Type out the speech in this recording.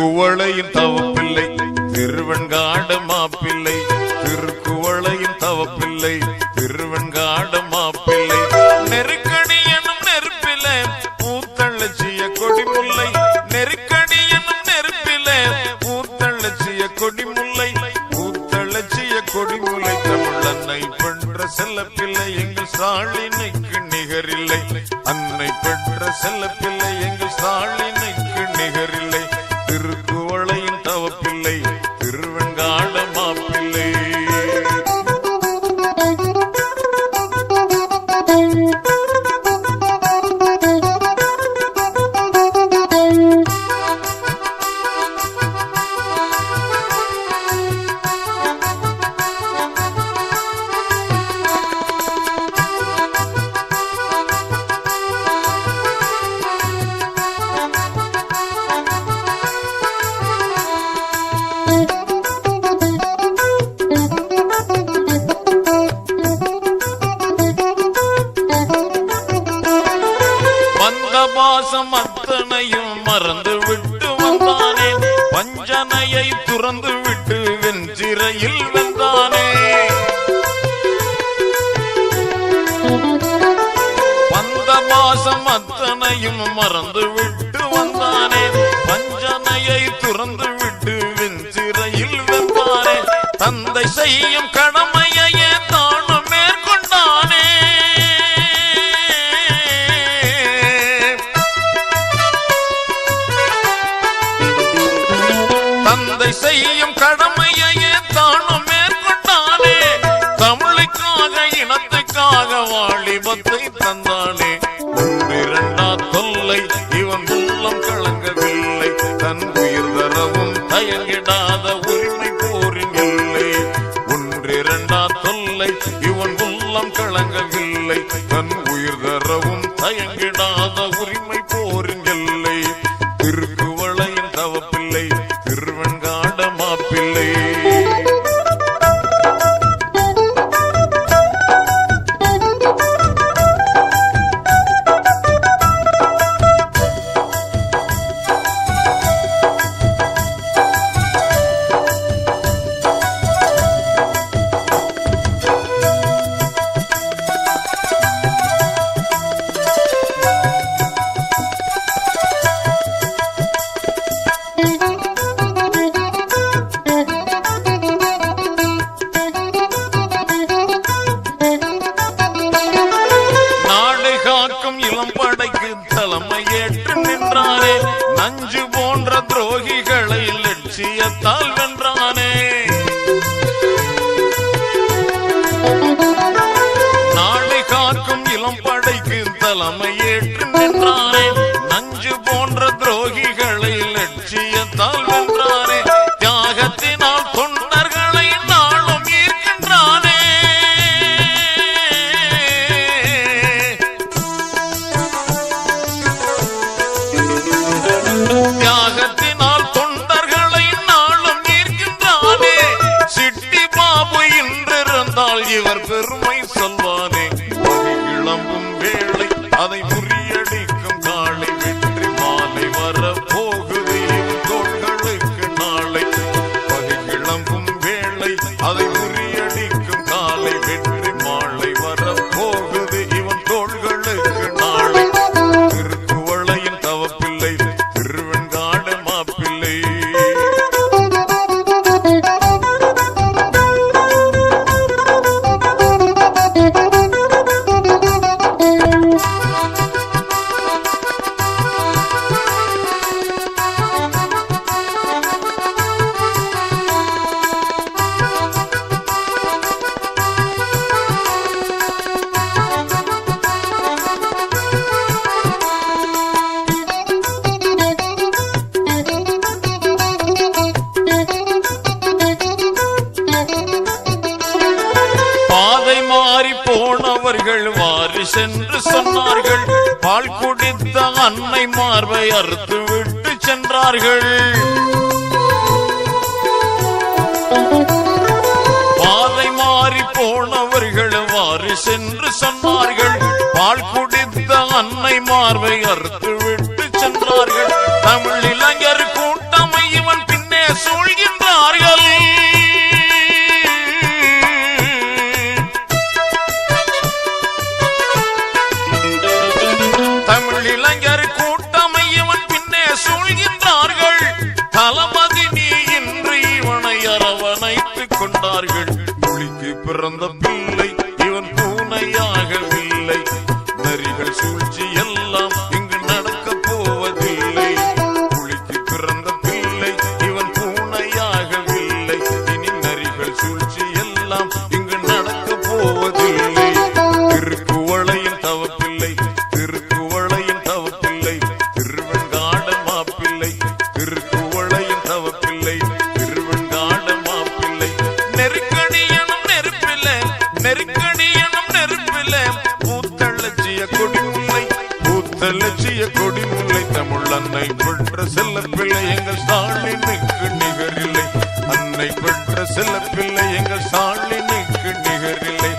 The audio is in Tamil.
திருக்குவளையின் தவப்பிள்ளை திருவெண்காடு மாப்பிள்ளை, திருக்குவளையின் தவப்பிள்ளை திருவெண்காடு மாப்பிள்ளை. நெருக்கடி எனும் நெருப்பில பூத்தளச்சிய கொடிமுல்லை, நெருக்கடி எனும் நெருப்பில பூத்தளச்சிய கொடிமுல்லை, பூத்தளச்சிய கொடிமுல்லை. தமிழ் அன்னை பெற்ற செல்லப்பிள்ளை எங்கள் ஸ்டாலினுக்கு நிகரில்லை, அன்னை பெற்ற செல்லப்பிள்ளை எங்கள் ஸ்டாலினுக்கு நிகரில்லை. திருக்குவளையின் தவப்பிள்ளை திருவெண்காடு மாப்பிள்ளை. பாசம் அத்தனையும் மறந்து விட்டு வந்தானே, பஞ்சனையை துறந்து விட்டு வெஞ்சிறையில் வெந்தானே. வந்த பாசம் அத்தனையும் மறந்து விட்டு வந்தானே, பஞ்சனையை துறந்து விட்டு வெஞ்சிறையில் வெந்தானே. தந்தை செய்யும் கடமையே தானும் மேற்கொண்டானே, தந்தை செய்யும் கடமையே தானும் மேற்கொண்டானே. தமிழுக்காக இனத்துக்காக வாலிபத்தை தந்தானே. ஒன்றிரண்டா தொல்லை இவன் உள்ளம் கலங்கவில்லை, தன் உயிர் தரவும் தயங்கிடாத உரிமை போரின் இல்லை. ஒன்றிரண்டா தொல்லை இவன் உள்ளம் கலங்கவில்லை, தன் உயிர் தரவும் தயங்கிடாத உரிமை போரின் இல்லை. திருக்குவளையின் தவப்பிள்ளை திருவெண்காடு மாப்பிள்ளை. இளம்படைக்கு தலைமை ஏற்று நின்றானே, நஞ்சு போன்ற துரோகிகளை லட்சியத்தால் வென்றானே. நாடு காக்கும் இளம்படைக்கு தலைமை ஏற்று நின்றானே, நஞ்சு போன்ற துரோகிகளை லட்சியத்தால் வென்றானே. தியாகத்தினால் தொண்டர்களை நாளும் ஈர்க்கின்றானே. தியாகத்தினால் தொண்டர்களை நாளும் ஈர்க்கின்றானே. சிட்டி பாபு இன்றிருந்தால் இவர் பெருமை சொல்வானே. கிளம்பும் வேளை அதை முறியடிக்கும் காலை, வெற்றி மாலை வர போகுது தோள்களுக்கு நாளை. கிளம்பும் வேளை அதை முறியடிக்கும் காலை, வெற்றி மாலை வர போகுது இவன் தோள்களுக்கு நாளை. திருக்குவளையின் தவப்பிள்ளை திருவெண்காடு மாப்பிள்ளை. பாதை மாறி போனவர்கள் வாரி சென்று சொன்னார்கள், பால் குடித்த அன்னை மார்பை அறுத்து விட்டு சென்றார்கள். பாதை மாறி போனவர்கள் வாரி சென்று சொன்னார்கள், பால் குடித்த அன்னை மார்பை அறுத்து விட்டு சென்றார்கள். தமிழ் இளைஞர் கூட்டமையும் என்றார்கள். புலிக்கு பிறந்த பிள்ளை இவன் பூனையாகவில்லை. நரிகள் சூழ்ச்சி எல்லாம் இங்கு நடக்க போவதில்லை. புலிக்கு பிறந்த பிள்ளை இவன் பூனையாகவில்லை. இனி நரிகள் சூழ்ச்சி எல்லாம் இங்கு நடக்க போவதில்லை. திருக்குவளையின் தவப்பில்லை, திருக்குவளையின் தவப்பில்லை, திருவெண்காட மாப்பிள்ளை, திருக்குவளையின் தவப்பில்லை, திருவெண்காட மாப்பிள்ளை. நெருக்கடியனும் நெருப்பில்லை, நெருக்கடியனும் நெருப்பில்லை, பூத்தளச்சிய கொடிமுல்லை, பூத்தளச்சிய கொடிமுல்லை. தமிழ் அன்னை பெற்ற செல்லப்பிள்ளை எங்கள் ஸ்டாலினுக்கு நிகரில்லை. அன்னை பெற்ற செல்லப்பிள்ளை எங்கள் ஸ்டாலினுக்கு நிகரில்லை.